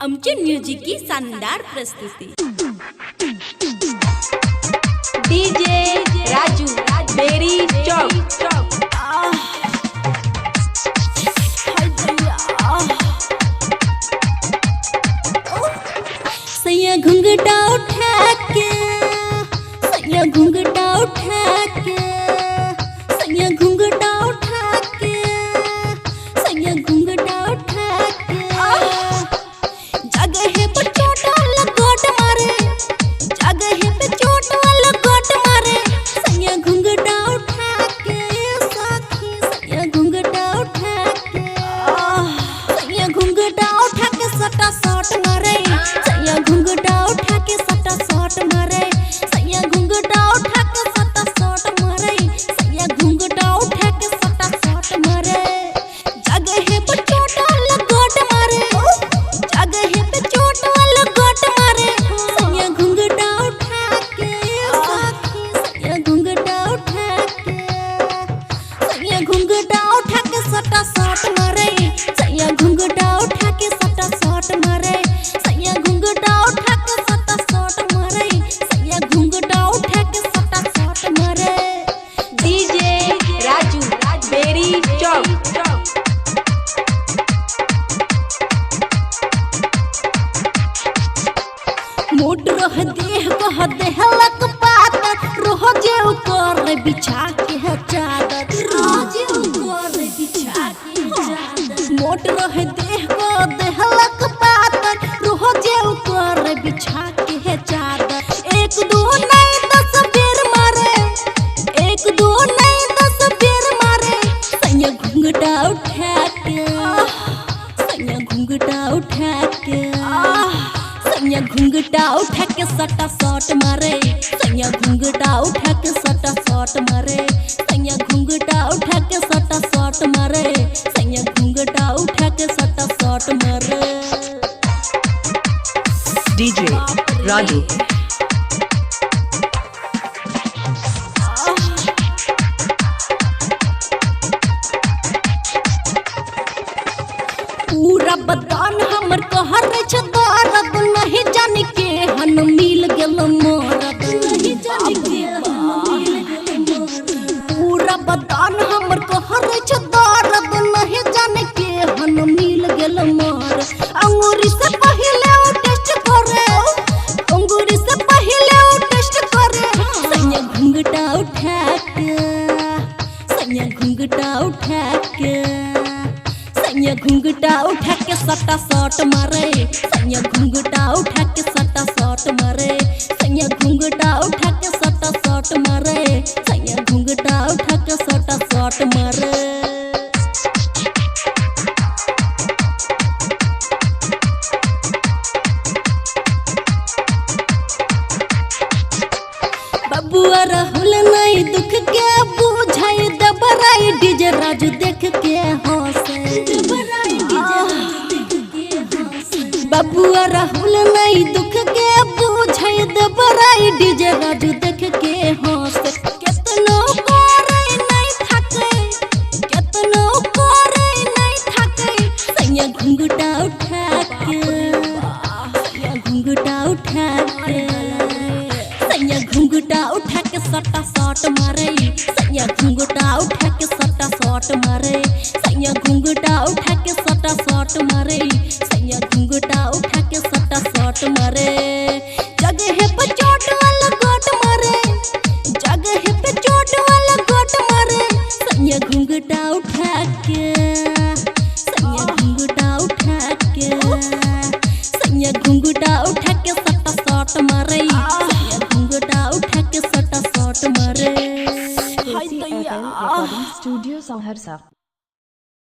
आमचे म्युझिक की शानदार प्रस्तुती डीजे राजू बेरी चौक सैया घुंघटा उठा के सैया घुंघटा उठा के सैया घुंघटा उठा के सैया घुंघटा उठा के जगह पे चोट वाला गोट मारे जगह पे चोट वाला गोट मारे सैया घुंघटा उठा के साथी सैया घुंघटा उठा के सैया घुंघटा उठा के सटा शॉट मारे सैया घुंघटा उठा के सटा शॉट मारे सैया घुंघटा उठा के सटा शॉट मारे सैया घुंघटा उठा के सटा शॉट मारे जगह पे चोट वाला गोट मारे जगह पे चोट वाला गोट मारे सैया घुंघटा उठा के साथी सैया घुंघटा उठा के सैया घुंघटा उठा के सटा शॉट मारे सैया घुंघटा उठा के सटा शॉट मारे सैया घुंघटा उठा के सटा शॉट मारे सैया घुंघटा उठा के सटा शॉट मारे डीजे राजू बेरी चौक मोट रह देह कह देहलक पात रोह जे ऊपर बिछा के है चादर रोह जे ऊपर बिछा के है चादर मोट रह देह को देहलक पात रोह जे ऊपर बिछा के है चादर एक दो नहीं 10 बेर मारे एक दो नहीं 10 बेर मारे सैया घुंघटा उठा के सैया घुंघटा उठा के सैया घुंघटा उठा के सटा शॉट मारे सैया घुंघटा उठा के सटा शॉट मारे सैया घुंघटा उठा के सटा शॉट मारे सैया घुंघटा उठा के सटा शॉट मारे DJ Raju. पूरा बदन हमर कहर छ दर्द नहीं जाने के हन मिल गेल मरद नहीं जाने के हन मिल गेल पूरा बदन हमर कहर छ दर्द नहीं जाने के हन मिल गेल मरद अंगूरी से पहले वो टेस्ट करे अंगूरी से पहले वो टेस्ट करे सैया घुंघटा उठा के सैया घुंघटा उठा के सैया घुंघटा उठा के सटा शॉट मारे सैया घुंघटा उठा के सटा शॉट मारे सैया घुंघटा उठा के सटा शॉट मारे सैया घुंघटा उठा के सटा शॉट मारे बबुआ राहुल नहीं दुख के बुझाई दबराई डीजे राजू देख के हंसे बबुआ राहुल नहीं दुख के बुझाई दबराई डीजे राजू देख के हंसे केतनो करे नहीं थके केतनो करे नहीं थके सैया घुंघटा उठा के सैया घुंघटा उठा के सैया घुंघटा उठा के सटा शॉट मारे सैया घुंघटा उठा के सटा शॉट मारे सैया घुंघटा उठा के सटा शॉट मारे सैया घुंघटा उठा के सटा शॉट मारे जगह पे चोट वाला गोट मारे जगह पे चोट वाला गोट मारे सैया घुंघटा उठा के सैया घुंघटा उठा के सैया घुंघटा उठा के सटा शॉट मारे सैया घुंघटा उठा के सटा शॉट मारे KCFL Recording Studio Saharsa.